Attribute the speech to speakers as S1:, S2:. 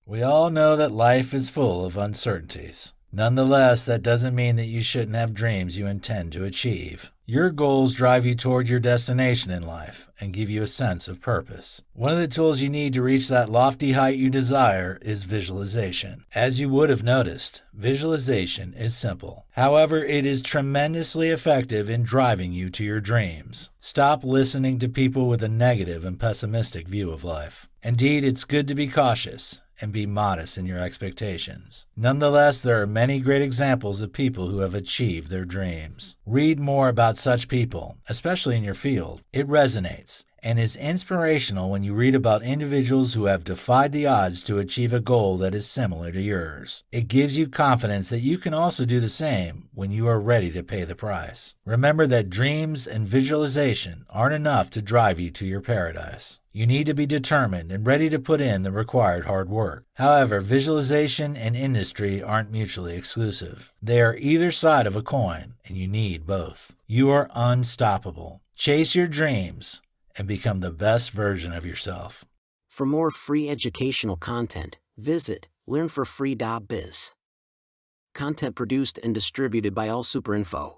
S1: We all know that life is full of uncertainties. Nonetheless, that doesn't mean that you shouldn't have dreams you intend to achieve. Your goals drive you toward your destination in life and give you a sense of purpose. One of the tools you need to reach that lofty height you desire is visualization. As you would have noticed, visualization is simple. However, it is tremendously effective in driving you to your dreams. Stop listening to people with a negative and pessimistic view of life. Indeed, it's good to be cautious and be modest in your expectations. Nonetheless, there are many great examples of people who have achieved their dreams. Read more about such people, especially in your field. It resonates and is inspirational when you read about individuals who have defied the odds to achieve a goal that is similar to yours. It gives you confidence that you can also do the same when you are ready to pay the price. Remember that dreams and visualization aren't enough to drive you to your paradise. You need to be determined and ready to put in the required hard work. However, visualization and industry aren't mutually exclusive. They are either side of a coin, and you need both. You are unstoppable. Chase your dreams and become the best version of yourself.
S2: For more free educational content, visit learnforfree.biz. Content produced and distributed by AllSuperInfo.